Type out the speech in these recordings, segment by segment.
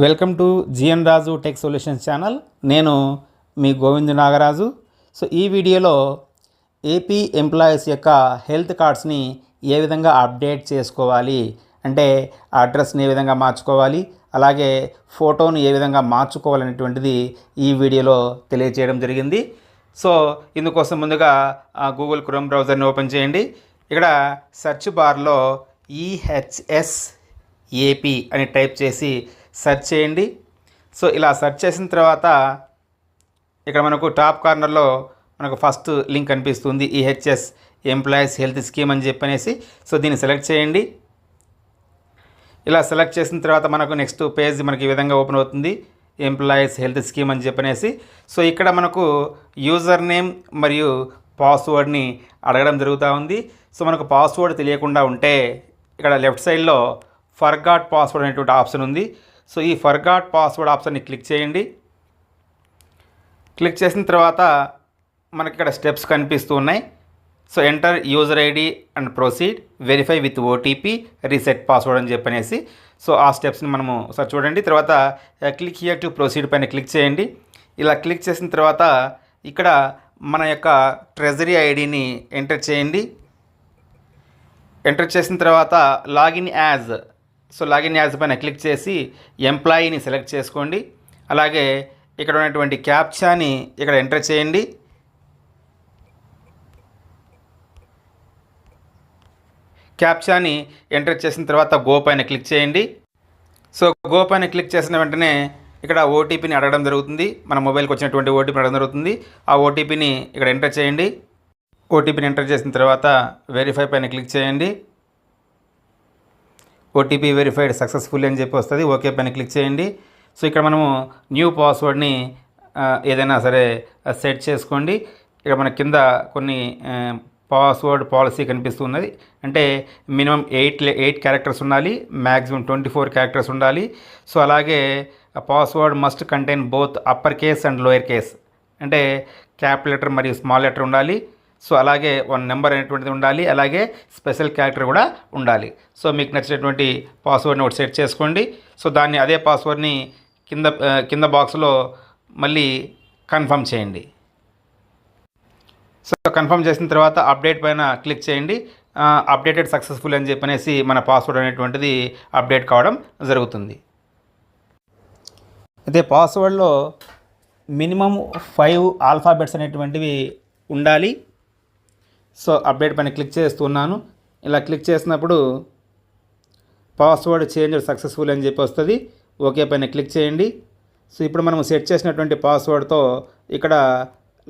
Welcome to GN Raju tech solutions channel. నేను మీ Govind Nagaraju. So ఈ వీడియోలో ఏపీ ఎంప్లాయీస్ యొక్క హెల్త్ కార్డ్స్ని ఏ విధంగా అప్డేట్ చేసుకోవాలి, అంటే అడ్రస్ని ఏ విధంగా మార్చుకోవాలి, అలాగే ఫోటోను ఏ విధంగా మార్చుకోవాలనేటువంటిది ఈ వీడియోలో తెలియజేయడం జరిగింది. సో ఇందుకోసం ముందుగా గూగుల్ క్రోమ్ బ్రౌజర్ని ఓపెన్ చేయండి. ఇక్కడ సెర్చ్ బార్లో ఈహెచ్ఎస్ ఏపీ అని టైప్ చేసి సెర్చ్ చేయండి. సో ఇలా సెర్చ్ చేసిన తర్వాత ఇక్కడ మనకు టాప్ కార్నర్లో మనకు ఫస్ట్ లింక్ కనిపిస్తుంది, ఈహెచ్ఎస్ ఎంప్లాయీస్ హెల్త్ స్కీమ్ అని చెప్పనేసి. సో దీన్ని సెలెక్ట్ చేయండి. ఇలా సెలెక్ట్ చేసిన తర్వాత మనకు నెక్స్ట్ పేజ్ మనకి ఈ విధంగా ఓపెన్ అవుతుంది, ఎంప్లాయీస్ హెల్త్ స్కీమ్ అని చెప్పనేసి. సో ఇక్కడ మనకు యూజర్ నేమ్ మరియు పాస్వర్డ్ని అడగడం జరుగుతూ ఉంది. సో మనకు పాస్వర్డ్ తెలియకుండా ఉంటే ఇక్కడ లెఫ్ట్ సైడ్లో ఫర్గాట్ పాస్వర్డ్ అనేటువంటి ఆప్షన్ ఉంది. సో ఈ ఫర్గాట్ పాస్వర్డ్ ఆప్షన్ని క్లిక్ చేయండి. క్లిక్ చేసిన తర్వాత మనకి ఇక్కడ స్టెప్స్ కనిపిస్తూ ఉన్నాయి. So enter user ID and proceed, verify with OTP, reset password అని చెప్పనేసి. సో ఆ స్టెప్స్ని మనము ఒకసారి చూడండి. తర్వాత క్లిక్ హియర్ టు ప్రొసీడ్ పైన క్లిక్ చేయండి. ఇలా క్లిక్ చేసిన తర్వాత ఇక్కడ మన యొక్క ట్రెజరీ ఐడిని ఎంటర్ చేయండి. ఎంటర్ చేసిన తర్వాత login as, so login as పైన క్లిక్ చేసి ఎంప్లాయీని సెలెక్ట్ చేసుకోండి. అలాగే ఇక్కడ ఉన్నటువంటి క్యాప్చాని ఇక్కడ ఎంటర్ చేయండి. క్యాప్చాని ఎంటర్ చేసిన తర్వాత గో పైన క్లిక్ చేయండి. సో గో పైన క్లిక్ చేసిన వెంటనే ఇక్కడ ఓటీపీని అడగడం జరుగుతుంది. మన మొబైల్కి వచ్చినటువంటి ఓటీపీని అడగడం జరుగుతుంది. ఆ ఓటీపీని ఇక్కడ ఎంటర్ చేయండి. ఓటీపీని ఎంటర్ చేసిన తర్వాత వెరిఫై పైన క్లిక్ చేయండి. ఓటీపీ వెరిఫైడ్ సక్సెస్ఫుల్ అని చెప్పి వస్తుంది. ఓకే పైన క్లిక్ చేయండి. సో ఇక్కడ మనము న్యూ పాస్వర్డ్ని ఏదైనా సరే సెట్ చేసుకోండి. ఇక్కడ మన కింద కొన్ని పాస్వర్డ్ పాలసీ కనిపిస్తున్నది. అంటే మినిమం 8 క్యారెక్టర్స్ ఉండాలి, మ్యాక్సిమం 24 క్యారెక్టర్స్ ఉండాలి. సో అలాగే password must contain both upper case and lower case, అంటే క్యాపిటల్ లెటర్ మరియు స్మాల్ లెటర్ ఉండాలి. సో అలాగే 1 నెంబర్ అనేటువంటిది ఉండాలి. అలాగే స్పెషల్ క్యారెక్టర్ కూడా ఉండాలి. సో మీకు నచ్చినటువంటి పాస్వర్డ్ని ఒకటి సెట్ చేసుకోండి. సో దాన్ని అదే పాస్వర్డ్ని కింద బాక్స్లో మళ్ళీ కన్ఫర్మ్ చేయండి. సో కన్ఫర్మ్ చేసిన తర్వాత అప్డేట్ పైన క్లిక్ చేయండి. అప్డేటెడ్ సక్సెస్ఫుల్ అని చెప్పనేసి మన పాస్వర్డ్ అనేటువంటిది అప్డేట్ కావడం జరుగుతుంది. అయితే పాస్వర్డ్లో మినిమం 5 ఆల్ఫాబెట్స్ అనేటువంటివి ఉండాలి. సో అప్డేట్ పైన క్లిక్ చేస్తున్నాను. ఇలా క్లిక్ చేసినప్పుడు పాస్వర్డ్ చేంజ్ సక్సెస్ఫుల్ అని చెప్పి వస్తుంది. ఓకే పైన క్లిక్ చేయండి. సో ఇప్పుడు మనం సెట్ చేసినటువంటి పాస్వర్డ్తో ఇక్కడ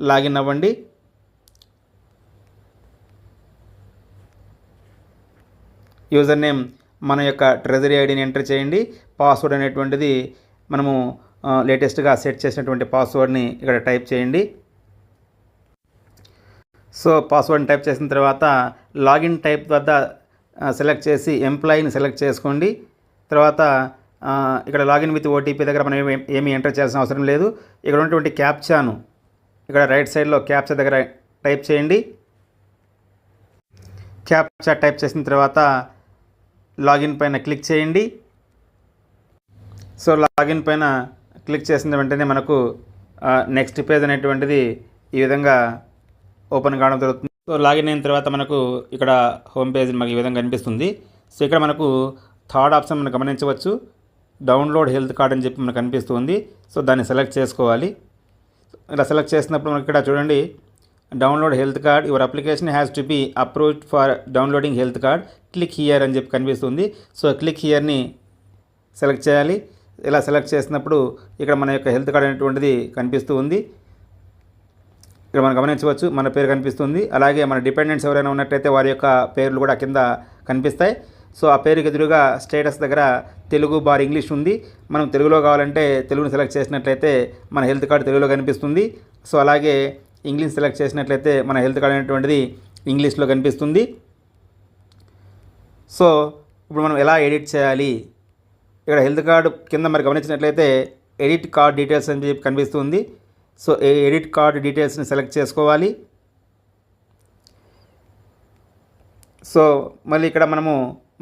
లాగిన్ అవ్వండి. యూజర్ నేమ్ మన యొక్క ట్రెజరీ ఐడిని ఎంటర్ చేయండి. పాస్వర్డ్ అనేటువంటిది మనము లేటెస్ట్గా సెట్ చేసినటువంటి పాస్వర్డ్ని ఇక్కడ టైప్ చేయండి. సో పాస్వర్డ్ని టైప్ చేసిన తర్వాత లాగిన్ టైప్ వద్ద సెలెక్ట్ చేసి ఎంప్లాయీని సెలెక్ట్ చేసుకోండి. తర్వాత ఇక్కడ లాగిన్ విత్ ఓటీపీ దగ్గర మనం ఏమీ ఎంటర్ చేయాల్సిన అవసరం లేదు. ఇక్కడ ఉన్నటువంటి క్యాప్చాను ఇక్కడ రైట్ సైడ్లో క్యాప్చా దగ్గర టైప్ చేయండి. క్యాప్చా టైప్ చేసిన తర్వాత లాగిన్ పైన క్లిక్ చేయండి. సో లాగిన్ పైన క్లిక్ చేసిన వెంటనే మనకు నెక్స్ట్ పేజ్ అనేటువంటిది ఈ విధంగా ఓపెన్ కావడం జరుగుతుంది. సో లాగిన్ అయిన తర్వాత మనకు ఇక్కడ హోమ్ పేజ్ మనకు ఈ విధంగా కనిపిస్తుంది. సో ఇక్కడ మనకు థర్డ్ ఆప్షన్ మనం గమనించవచ్చు, డౌన్లోడ్ హెల్త్ కార్డ్ అని చెప్పి మనకు కనిపిస్తుంది. సో దాన్ని సెలెక్ట్ చేసుకోవాలి. ఇలా సెలెక్ట్ చేసినప్పుడు మనకి ఇక్కడ చూడండి, download health card, your application has to be approved for downloading health card, click here అని చెప్పి కనిపిస్తుంది. సో క్లిక్ హియర్ని సెలెక్ట్ చేయాలి. ఇలా సెలెక్ట్ చేసినప్పుడు ఇక్కడ మన యొక్క హెల్త్ కార్డ్ అనేటువంటిది కనిపిస్తూ ఉంది. ఇక్కడ మనం గమనించవచ్చు, మన పేరు కనిపిస్తుంది. అలాగే మన డిపెండెంట్స్ ఎవరైనా ఉన్నట్టయితే వారి యొక్క పేర్లు కూడా కింద కనిపిస్తాయి. సో ఆ పేరుకి ఎదురుగా స్టేటస్ దగ్గర తెలుగు బార్ ఇంగ్లీష్ ఉంది. మనం తెలుగులో కావాలంటే తెలుగుని సెలెక్ట్ చేసినట్లయితే మన హెల్త్ కార్డు తెలుగులో కనిపిస్తుంది. సో అలాగే ఇంగ్లీష్ సెలెక్ట్ చేసినట్లయితే మన హెల్త్ కార్డు అనేటువంటిది ఇంగ్లీష్లో కనిపిస్తుంది. సో ఇప్పుడు మనం ఎలా ఎడిట్ చేయాలి, ఇక్కడ హెల్త్ కార్డు కింద మరి గమనించినట్లయితే ఎడిట్ కార్డ్ డీటెయిల్స్ అని చెప్పి కనిపిస్తుంది. సో ఎడిట్ కార్డ్ డీటెయిల్స్ని సెలెక్ట్ చేసుకోవాలి. సో మళ్ళీ ఇక్కడ మనము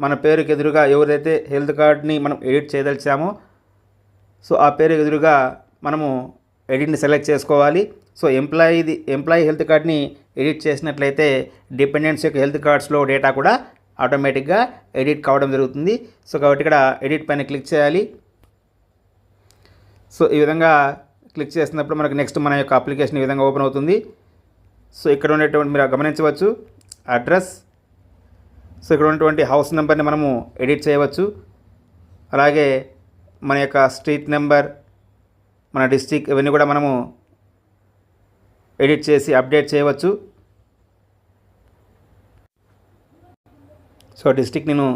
మన పేరుకి ఎదురుగా ఎవరైతే హెల్త్ కార్డ్ని మనం ఎడిట్ చేయదలిచామో సో ఆ పేరు ఎదురుగా మనము ఎడిట్ని సెలెక్ట్ చేసుకోవాలి. సో ఎంప్లాయీ హెల్త్ కార్డ్ని ఎడిట్ చేసినట్లయితే డిపెండెంట్స్ యొక్క హెల్త్ కార్డ్స్లో డేటా కూడా ఆటోమేటిక్గా ఎడిట్ కావడం జరుగుతుంది. సో కాబట్టి ఇక్కడ ఎడిట్ పైన క్లిక్ చేయాలి. సో ఈ విధంగా క్లిక్ చేసినప్పుడు మనకు నెక్స్ట్ మన యొక్క అప్లికేషన్ ఈ విధంగా ఓపెన్ అవుతుంది. సో ఇక్కడ ఉన్నటువంటి మీరు గమనించవచ్చు అడ్రస్. సో ఇక్కడ ఉన్నటువంటి హౌస్ నెంబర్ని మనము ఎడిట్ చేయవచ్చు. అలాగే మన యొక్క స్ట్రీట్ నెంబర్, మన డిస్ట్రిక్ట్ ఇవన్నీ కూడా మనము ఎడిట్ చేసి అప్డేట్ చేయవచ్చు. సో డిస్ట్రిక్ట్ నేను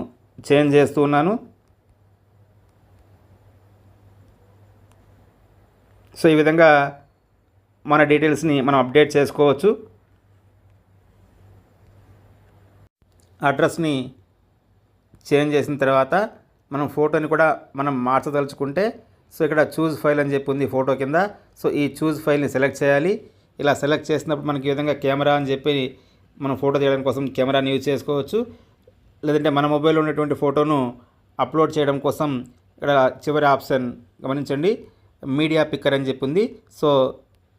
చేంజ్ చేస్తూ ఉన్నాను. సో ఈ విధంగా మన డీటెయిల్స్ని మనం అప్డేట్ చేసుకోవచ్చు. అడ్రస్ని చేంజ్ చేసిన తర్వాత మనం ఫోటోని కూడా మనం మార్చదలుచుకుంటే సో ఇక్కడ చూజ్ ఫైల్ అని చెప్పి ఉంది ఫోటో కింద. సో ఈ చూజ్ ఫైల్ని సెలెక్ట్ చేయాలి. ఇలా సెలెక్ట్ చేసినప్పుడు మనకి ఈ విధంగా కెమెరా అని చెప్పి మనం ఫోటో తీయడం కోసం కెమెరాని యూజ్ చేసుకోవచ్చు. లేదంటే మన మొబైల్లో ఉన్నటువంటి ఫోటోను అప్లోడ్ చేయడం కోసం ఇక్కడ చివరి ఆప్షన్ గమనించండి, మీడియా పిక్కర్ అని చెప్పి ఉంది. సో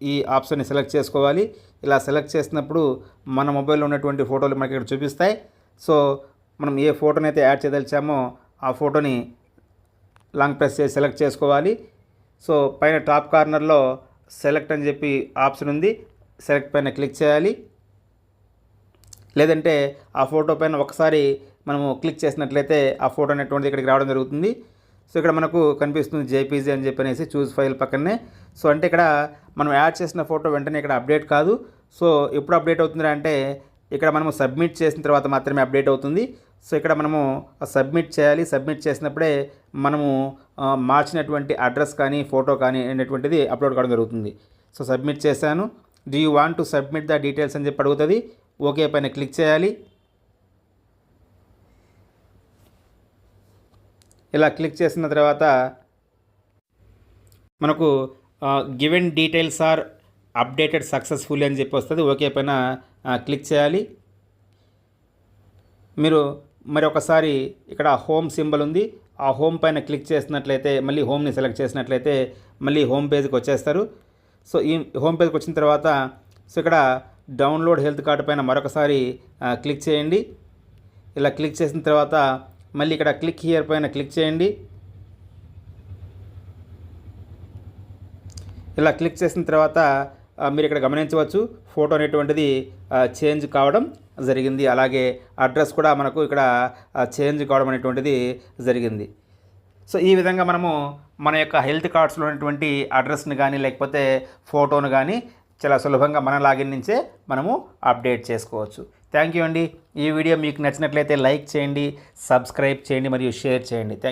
ఈ ఆప్షన్ని సెలెక్ట్ చేసుకోవాలి. ఇలా సెలెక్ట్ చేసినప్పుడు మన మొబైల్లో ఉన్నటువంటి ఫోటోలు మనకి ఇక్కడ చూపిస్తాయి. సో మనం ఏ ఫోటోని అయితే యాడ్ చేయదలిచామో ఆ ఫోటోని లాంగ్ ప్రెస్ చేసి సెలెక్ట్ చేసుకోవాలి. సో పైన టాప్ కార్నర్లో సెలెక్ట్ అని చెప్పి ఆప్షన్ ఉంది. సెలెక్ట్ పైన క్లిక్ చేయాలి. లేదంటే ఆ ఫోటో పైన ఒకసారి మనము క్లిక్ చేసినట్లయితే ఆ ఫోటో అనేటువంటిది ఇక్కడికి రావడం జరుగుతుంది. సో ఇక్కడ మనకు కనిపిస్తుంది జేపీజీ అని చెప్పనేసి చూస్ ఫైల్ పక్కనే. సో అంటే ఇక్కడ మనం యాడ్ చేసిన ఫోటో వెంటనే ఇక్కడ అప్డేట్ కాదు. సో ఎప్పుడు అప్డేట్ అవుతుంది అంటే ఇక్కడ మనము సబ్మిట్ చేసిన తర్వాత మాత్రమే అప్డేట్ అవుతుంది. సో ఇక్కడ మనము సబ్మిట్ చేయాలి. సబ్మిట్ చేసినప్పుడే మనము మార్చినటువంటి అడ్రస్ కానీ ఫోటో కానీ అనేటువంటిది అప్లోడ్ కావడం జరుగుతుంది. సో సబ్మిట్ చేశాను. Do you want to submit the details అని చెప్పి అడుగుతుంది. ఓకే పైన క్లిక్ చేయాలి. ఇలా క్లిక్ చేసిన తర్వాత మనకు given details are updated successfully అని చెప్పి వస్తుంది. ఓకే పైన క్లిక్ చేయాలి. మీరు మరి ఒకసారి ఇక్కడ హోమ్ సింబల్ ఉంది. ఆ హోమ్ పైన క్లిక్ చేసినట్లయితే మళ్ళీ హోమ్ని సెలెక్ట్ చేసినట్లయితే మళ్ళీ హోమ్ పేజ్కి వచ్చేస్తారు. సో ఈ హోమ్ పేజ్కి వచ్చిన తర్వాత సో ఇక్కడ డౌన్లోడ్ హెల్త్ కార్డు పైన మరొకసారి క్లిక్ చేయండి. ఇలా క్లిక్ చేసిన తర్వాత మళ్ళీ ఇక్కడ క్లిక్ హియర్ పైన క్లిక్ చేయండి. ఇలా క్లిక్ చేసిన తర్వాత మీరు ఇక్కడ గమనించవచ్చు ఫోటో అనేటువంటిది చేంజ్ కావడం జరిగింది. అలాగే అడ్రస్ కూడా మనకు ఇక్కడ చేంజ్ కావడం అనేటువంటిది జరిగింది. సో ఈ విధంగా మనము మన యొక్క హెల్త్ కార్డ్స్లో ఉన్నటువంటి అడ్రస్ని కానీ లేకపోతే ఫోటోను కానీ చాలా సులభంగా మన లాగిన్ నుంచే మనము అప్డేట్ చేసుకోవచ్చు. థ్యాంక్ యూ అండి. ఈ వీడియో మీకు నచ్చినట్లయితే లైక్ చేయండి, సబ్స్క్రైబ్ చేయండి మరియు షేర్ చేయండి.